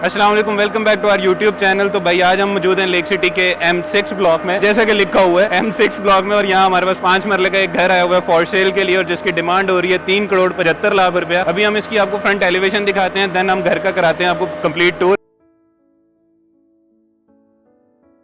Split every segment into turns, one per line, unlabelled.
अस्सलाम वालेकुम, welcome back to our YouTube channel. तो भाई आज हम मौजूद हैं लेक सिटी के M6 ब्लॉक में, जैसा कि लिखा हुआ है M6 ब्लॉक में। और यहाँ हमारे पास 5 मरले का एक घर आया हुआ है फॉर सेल के लिए, और जिसकी डिमांड हो रही है 3,75,00,000 रुपया। अभी हम इसकी आपको फ्रंट एलिवेशन दिखाते हैं, देन हम घर का कराते हैं आपको कंप्लीट टूर।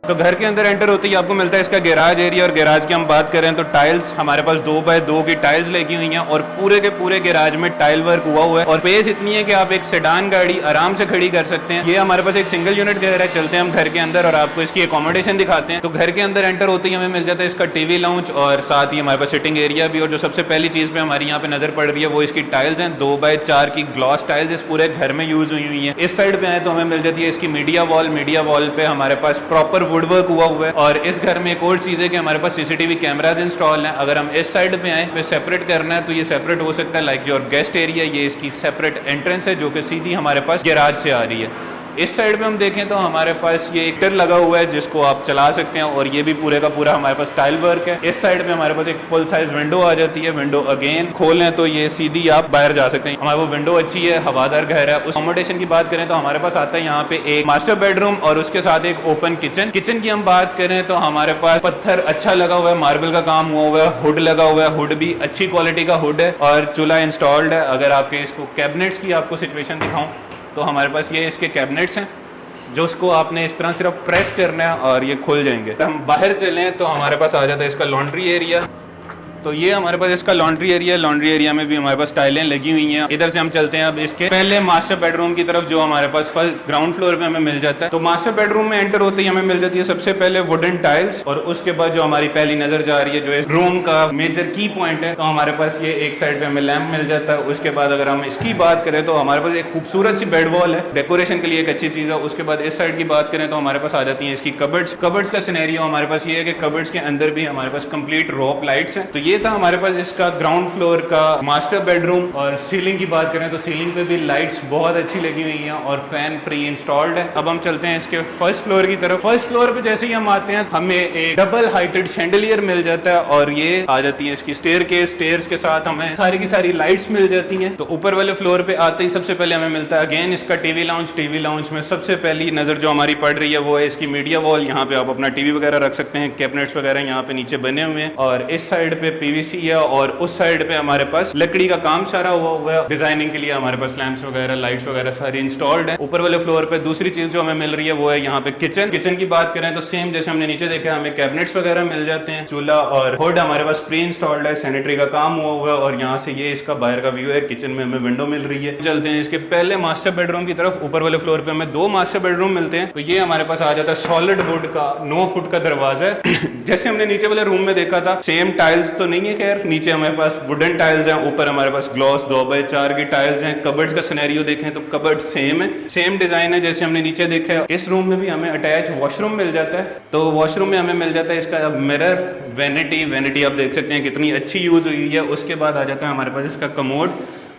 तो घर के अंदर एंटर होते ही आपको मिलता है इसका गैराज एरिया। और गैराज की हम बात करें तो टाइल्स हमारे पास 2x2 की टाइल्स लगी हुई हैं, और पूरे के पूरे गैराज में टाइल वर्क हुआ हुआ है। और स्पेस इतनी है कि आप एक सेडान गाड़ी आराम से खड़ी कर सकते हैं। ये हमारे पास एक सिंगल यूनिट घर है। चलते हैं हम घर के अंदर और आपको इसकी अकोमोडेशन दिखाते हैं। तो घर के अंदर एंटर होते ही हमें मिल जाता है इसका टीवी लाउंज, और साथ ही हमारे पास सिटिंग एरिया भी। और जो सबसे पहली चीज पे हमारी यहाँ पे नजर पड़ रही है वो इसकी टाइल्स हैं। 2x4 की ग्लॉस टाइल्स इस पूरे घर में यूज हुई है। इस साइड पे आए तो हमें मिल जाती है इसकी मीडिया वॉल पे हमारे पास प्रॉपर वुड वर्क हुआ है। और इस घर में एक और चीज़ है कि हमारे पास सीसीटीवी कैमराज इंस्टॉल हैं। अगर हम इस साइड पे आए पे सेपरेट करना है तो ये सेपरेट हो सकता है, लाइक योर गेस्ट एरिया। ये इसकी सेपरेट एंट्रेंस है जो कि सीधी हमारे पास गैराज से आ रही है। इस साइड पे हम देखें तो हमारे पास ये एक टर लगा हुआ है जिसको आप चला सकते हैं, और ये भी पूरे का पूरा हमारे पास टाइल वर्क है। इस साइड पे हमारे पास एक फुल साइज विंडो आ जाती है। विंडो अगेन खोलें तो ये सीधी आप बाहर जा सकते हैं। हमारे वो विंडो अच्छी है, हवादार घर है। उस अकोमोडेशन की बात करें तो हमारे पास आता है यहाँ पे एक मास्टर बेडरूम और उसके साथ एक ओपन किचन। किचन की हम बात करें तो हमारे पास पत्थर अच्छा लगा हुआ है, मार्बल का काम हुआ हुआ है, हुड लगा हुआ है, हुड भी अच्छी क्वालिटी का हुड है, और चूल्हा इंस्टॉल्ड है। अगर आपके इसको कैबिनेट्स की आपको सिचुएशन दिखाऊं तो हमारे पास ये इसके कैबिनेट्स हैं जो उसको आपने इस तरह सिर्फ प्रेस करना है और ये खुल जाएंगे। हम बाहर चलें तो हमारे पास आ जाता है इसका लॉन्ड्री एरिया। तो ये हमारे पास इसका लॉन्ड्री एरिया में भी हमारे पास टाइलें लगी हुई हैं। इधर से हम चलते हैं अब इसके पहले मास्टर बेडरूम की तरफ, जो हमारे पास फर्स्ट ग्राउंड फ्लोर पे हमें मिल जाता है। तो मास्टर बेडरूम में एंटर होते ही हमें मिल जाती है सबसे पहले वुडन टाइल्स, और उसके बाद जो हमारी पहली नजर जा रही है जो इस रूम का मेजर की पॉइंट है, तो हमारे पास ये एक साइड पे हमें लैंप मिल जाता है। उसके बाद अगर हम इसकी बात करें तो हमारे पास एक खूबसूरत सी बेड वॉल है, डेकोरेशन के लिए एक अच्छी चीज है। उसके बाद इस साइड की बात करें तो हमारे पास आ जाती है इसकी कबर्ड्स का सिनेरियो। हमारे पास ये है कि कबर्ड्स के अंदर भी हमारे पास कंप्लीट रोप लाइट्स हैं। तो ये था हमारे पास का ग्राउंड फ्लोर का मास्टर बेडरूम। और सीलिंग की बात करें तो सीलिंग पे भी लाइट्स बहुत अच्छी लगी हुई हैं और फैन प्री इंस्टॉल्ड है। अब हम चलते हैं इसके फर्स्ट फ्लोर की तरफ। फर्स्ट फ्लोर पे जैसे ही हम आते हैं हमें एक डबल हाइटेड शैंडलियर मिल जाता है, और ये आ जाती है इसकी स्टेयर्स के साथ हमें सारी की सारी लाइट्स मिल जाती हैं। तो ऊपर वाले फ्लोर पे आते ही सबसे पहले हमें मिलता है अगेन इसका टीवी लाउंज में सबसे पहली नजर जो हमारी पड़ रही है वो है इसकी मीडिया वॉल। यहाँ पे आप अपना टीवी वगैरह रख सकते हैं, कैबिनेट्स वगैरह यहाँ पे नीचे बने हुए हैं। और इस साइड पे पीवीसी है, और उस साइड पे हमारे पास लकड़ी का काम सारा हुआ है। डिजाइनिंग के लिए हमारे पास लैंप्स वगैरह लाइट्स वगैरह सारी इंस्टॉल्ड है। ऊपर वाले फ्लोर पे दूसरी चीज जो हमें मिल रही है वो है यहाँ पे किचन की बात करें तो सेम जैसे हमने नीचे देखा हमें कैबिनेट्स वगैरह मिल जाते हैं। चूल्हा और हुड हमारे पास प्री इंस्टॉल्ड है, सैनिटरी का काम हुआ है। और यहाँ से ये इसका बाहर का व्यू है। किचन में हमें विंडो मिल रही है। चलते हैं इसके पहले मास्टर बेडरूम की तरफ। ऊपर वाले फ्लोर पे हमें 2 मास्टर बेडरूम मिलते हैं। तो ये हमारे पास आ जाता है सॉलिड वुड का 9 फुट का दरवाजा है जैसे हमने नीचे वाले रूम में देखा था। सेम टाइल्स तो नहीं है, खैर नीचे हमारे पास वुडन टाइल्स हैं, ऊपर हमारे पास ग्लॉस 2x4 की टाइल्स हैं। कबर्ड्स का सिनेरियो देखें तो कबर्ड सेम है, सेम डिजाइन है जैसे हमने नीचे देखा है। इस रूम में भी हमें अटैच वॉशरूम मिल जाता है। तो वॉशरूम में हमें मिल जाता है इसका मिरर, वेनिटी आप देख सकते हैं कितनी अच्छी यूज हुई है। उसके बाद आ जाता है हमारे पास इसका कमोड,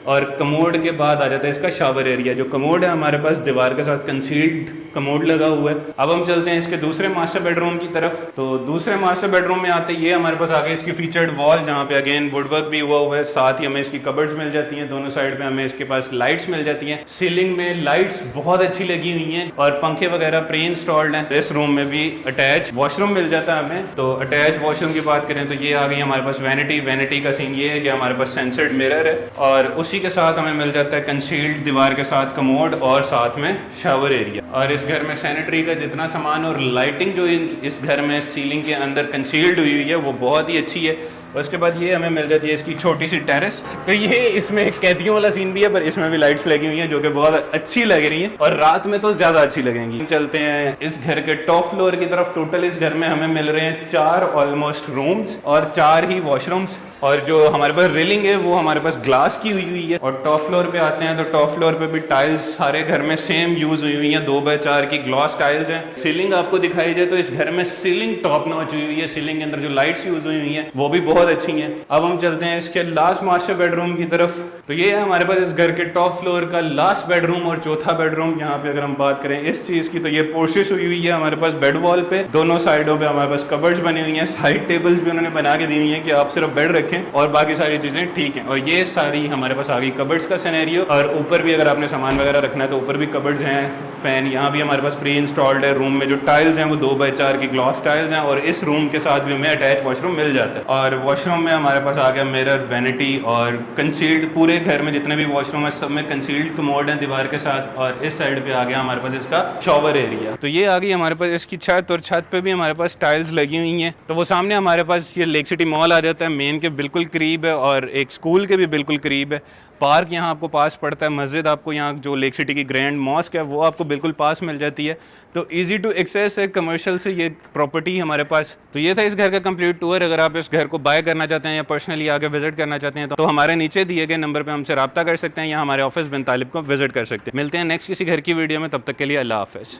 और कमोड के बाद आ जाता है इसका शावर एरिया। जो कमोड है हमारे पास दीवार के साथ कंसील्ड कमोड लगा हुआ है। अब हम चलते हैं इसके दूसरे मास्टर बेडरूम की तरफ। तो दूसरे मास्टर बेडरूम में आते ये हमारे पास आगे इसकी फीचर्ड वॉल जहाँ पे अगेन वुडवर्क भी हुआ है। साथ ही हमें इसकी कबर्ड्स मिल जाती हैं। दोनों साइड पे हमें इसके पास लाइट्स मिल जाती हैं। सीलिंग में लाइट्स बहुत अच्छी लगी हुई हैं, और पंखे वगैरह प्री इंस्टॉल्ड हैं। इस रूम में भी अटैच वॉशरूम मिल जाता है हमें। तो अटैच वॉशरूम की बात करें तो ये आ गई हमारे पास वैनिटी का सीन ये है कि हमारे पास सेंसर्ड मिरर है, और उसी के साथ हमें मिल जाता है कंसील्ड दीवार के साथ कमोड, और साथ में शावर एरिया। और इस घर में सैनिटरी का जितना सामान और लाइटिंग जो इस घर में सीलिंग के अंदर कंसील्ड हुई है वो बहुत ही अच्छी है। उसके बाद ये हमें मिल जाती है इसकी छोटी सी टेरेस। तो ये इसमें एक कैदियों वाला सीन भी है, पर इसमें भी लाइट्स लगी हुई हैं जो कि बहुत अच्छी लग रही हैं, और रात में तो ज्यादा अच्छी लगेंगी। चलते हैं इस घर के टॉप फ्लोर की तरफ। टोटल इस घर में हमें मिल रहे हैं 4 ऑलमोस्ट रूम्स और 4 ही वॉशरूम्स, और जो हमारे पास रेलिंग है वो हमारे पास ग्लास की हुई है। और टॉप फ्लोर पे आते हैं तो टॉप फ्लोर पे भी टाइल्स सारे घर में सेम यूज हुई हैं। 2x4 की ग्लास टाइल्स हैं। सीलिंग आपको दिखाई दे तो इस घर में सीलिंग टॉप नॉच हुई है। सीलिंग के अंदर जो लाइट्स यूज हुई हैं वो भी बहुत अच्छी हैं। अब हम चलते हैं इसके लास्ट मास्टर बेडरूम की तरफ। तो ये है हमारे पास इस घर के टॉप फ्लोर का लास्ट बेडरूम और चौथा बेडरूम। यहाँ पे अगर हम बात करें इस चीज़ की तो ये पोर्शिश हुई है हमारे पास बेड वॉल पे, दोनों साइडों पे हमारे पास कबर्ड्स बनी हुई हैं, साइड टेबल्स भी उन्होंने बना के दी हुई हैं कि आप सिर्फ बेड रखें और बाकी सारी चीज़ें ठीक हैं। और ये सारी हमारे पास आ गई कबर्ड्स का सिनेरियो। और ऊपर भी अगर आपने सामान वगैरह रखना है तो ऊपर भी कबर्ड्स हैं, फैन यहाँ भी हमारे पास प्री इंस्टॉल्ड है। रूम में जो टाइल्स हैं वो 2x4 की ग्लॉस टाइल्स हैं और इस रूम के साथ भी हमें अटैच वॉशरूम मिल जाता है। और वॉशरूम में हमारे पास आ गया मिरर, वैनिटी और कंसील्ड, पूरे घर में जितने भी वॉशरूम है सब में कंसील्ड कमोड है दीवार के साथ। और इस साइड पे आ गया हमारे पास इसका शॉवर एरिया। तो ये आ गई हमारे पास इसकी छत, और छत पे भी हमारे पास टाइल्स लगी हुई हैं। तो वो सामने हमारे पास ये लेक सिटी मॉल आ जाता है, मेन के बिल्कुल करीब है और एक स्कूल के भी बिल्कुल करीब है। पार्क यहाँ आपको पास पड़ता है, मस्जिद आपको यहाँ जो लेक सिटी की ग्रैंड मॉस्क है वो आपको बिल्कुल पास मिल जाती है। तो इजी टू एक्सेस है कमर्शियल से ये प्रॉपर्टी हमारे पास। तो ये था इस घर का कंप्लीट टूर। अगर आप इस घर को बाय करना चाहते हैं या पर्सनली आके विजिट करना चाहते हैं तो हमारे नीचे दिए गए नंबर पर हमसे रब्ता कर सकते हैं या हमारे ऑफिस बिन तालिब को विजिट कर सकते हैं। मिलते हैं नेक्स्ट किसी घर की वीडियो में, तब तक के लिए अल्लाह हाफ़िज़।